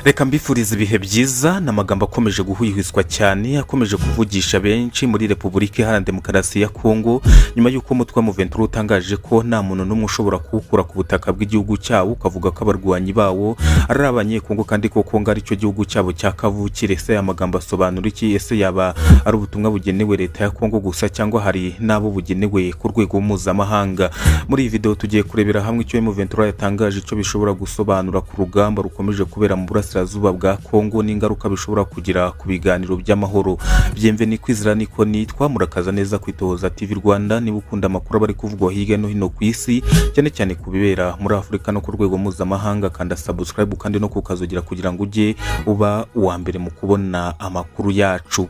Reka mbifuriza ibihe byiza n'amagambo akomeje guhwihwiswa cyane akomeje kuvugisha benshi muri Repubulika Iharanira Demokarasi ya Congo nyuma y'uko umutwe wa M23 utangaje ko nta muntu n'umwe ushobora kuwukura ku butaka bw'igihugu cyawo, ukavuga ko abarwanyi bawo ari Abanyekongo kandi ko Congo ari cyo gihugu cyabo cya kavukire. Ese amagambo asobanura iki? Ese yaba ari ubutumwa bugenewe Leta ya Congo gusa cyangwa hari nabo bugenewe ku rwego mpuzamahanga? Muri iyi video tugiye kurebera hamwe icyo M23 yatangaje, icyo bishobora gusobanura ku rugamba rukomeje kubera mu Burasirazuba bwa Congo n'ingaruka bishobora kugira ku biganiro by'amahoro. Bienvenue kwizera niko nitwa, murakaza neza kwitoza TV Rwanda. Niba ukunda amakuru bari kuvugwa hirya no hino ku isi, cyane cyane kubibera muri Afurika no ku rwego mpuzamahanga, kanda subscribe kandi no kukazogira kugira ngo ujye uba uwa mbere mu kubona amakuru yacu.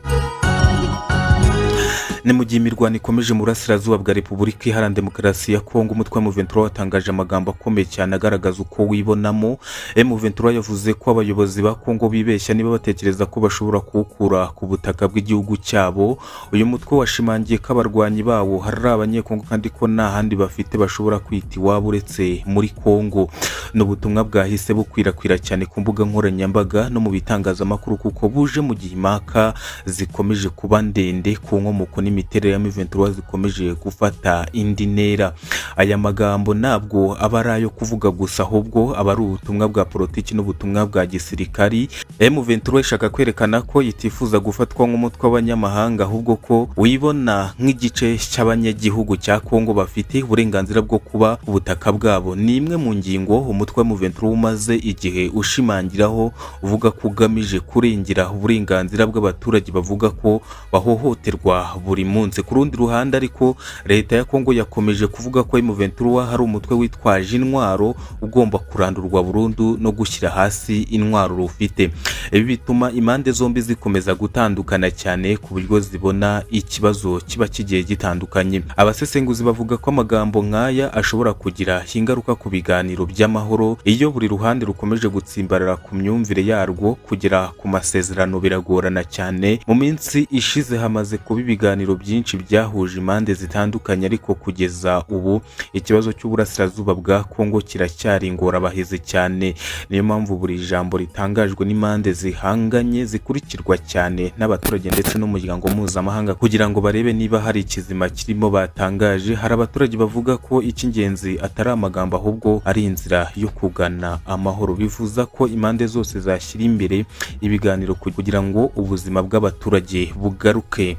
Ni mu gihe imirwano ikomeje mu Burasirazuba bwa Repubulika Iharanira Demokarasi ya Congo, umutwe wa M23 watangaje amagambo akomeye cyane agaragaza uko wibonamo. M23 yavuze ko abayobozi ba Congo bibeshya niba batekereza ko bashobora kuwukura ku butaka bw'igihugu cyabo. Uyu mutwe washimangiye ko abarwanyi bawo hari Abanyekongo kandi ko nta handi bafite bashobora kwita iwabo uretse muri Congo. N'ubutumwa bwahise bukwirakwira cyane ku mbuga nkoranyambaga no mu bitangazamakuru kuko buje mu gihe impaka zikomeje kuba ndende ku nkomoko imiterere ya M23 zikomeje gufata indi ntera. Aya magambo ntabwo aba ari ayo kuvuga gusa, ahubwo aba ari ubutumwa bwa politiki n'ubutumwa bwa gisirikari. M23 ishaka kwerekana ko itifuza gufatwa nk'umutwe w'abanyamahanga, ahubwo ko wibona nk'igice cy'abanyagihugu cya Congo bafite uburenganzira bwo kuba ubutaka bwabo. Ni imwe mu ngingo umutwe wa M23 umaze igihe ushimangiraho, uvuga ko ugamije kurengera uburenganzira bw'abaturage bavuga ko bahohoterwa buri munsi. Ku rundi ruhande ariko Leta ya Congo yakomeje kuvuga ko M23 hari umutwe witwaje intwaro ugomba kurandurwa burundu no gushyira hasi intwaro rufite. Ibi bituma impande zombi zikomeza gutandukana cyane ku buryo zibona ikibazo kiba kigiye gitandukanye. Abasesenguzi bavuga ko amagambo nk'aya ashobora kugira ingaruka ku biganiro by'amahoro. Iyo buri ruhande rukomeje gutsimbarara ku myumvire yarwo, kugera ku masezerano biragorana cyane. Mu minsi ishize hamaze kuba ibiganiro byinshi byahuje impande zitandukanye, ariko kugeza ubu ikibazo cy'Uburasirazuba bwa Congo kiracyari ingorabahizi cyane. Niyo mpamvu buri jambo ritangajwe n'impande zihanganye zikurikirwa cyane n'abaturage ndetse n'umuryango mpuzamahanga kugira ngo barebe niba hari ikizima kirimo batangaje. Hari abaturage bavuga ko icy'ingenzi atari amagambo ahubwo ari inzira yo kugana amahoro. Bivuza ko impande zose zashyira imbere ibiganiro kugira ngo ubuzima bw'abaturage bugaruke.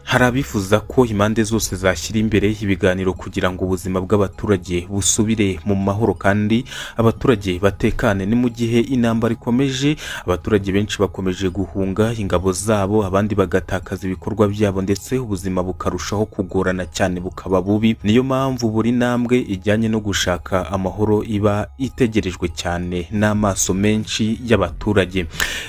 Hari abifuza ko impande zose zashyira imbere ibiganiro kugira ngo ubuzima bw'abaturage busubire mu mahoro kandi abaturage batekane. Ni mu gihe intambara ikomeje, abaturage benshi bakomeje guhunga ingabo zabo, abandi bagatakaza ibikorwa byabo ndetse ubuzima bukarushaho kugorana cyane, bukaba bubi. Niyo mpamvu buri ntambwe ijyanye no gushaka amahoro iba itegerejwe cyane n'amaso menshi y'abaturage.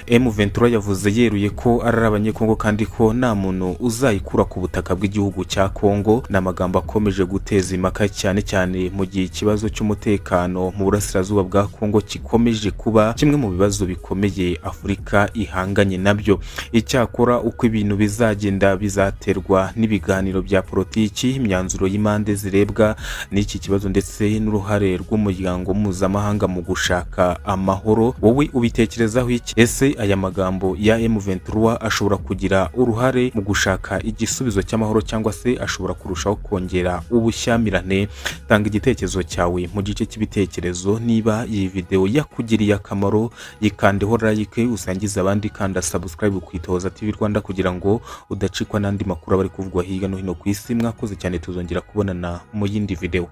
M23 yavuze yeruye ko ari Abanyekongo kandi ko nta muntu uzayikura ku butaka bw'igihugu cya Congo. N'amagambo akomeje guteza impaka cyane cyane mu gihe ikibazo cy'umutekano mu Burasirazuba bwa Congo gikomeje kuba kimwe mu bibazo bikomeye Afurika ihanganye nabyo. Icyakora uko ibintu bizagenda bizaterwa n'ibiganiro bya politiki, imyanzuro y'impande zirebwa n'iki kibazo ndetse n'uruhare rw'umuryango mpuzamahanga mu gushaka amahoro. Wowe ubitekerezaho iki? Ese aya magambo ya M23 ashobora kugira uruhare mu gushaka igisubizo cy'amahoro cyangwa se ashobora kurushaho kongera ubushyamirane? Tanga igitekerezo cyawe mu gice cy'ibitekerezo. Niba iyi video yakugiriye akamaro, yikandeho like, usangiza abandi, kanda subscribe kwitoza TV Rwanda kugira ngo udacikwa n'andi makuru abari kuvugwa hirya no hino ku isi. Mwakoze cyane, tuzongera kubonana mu yindi video.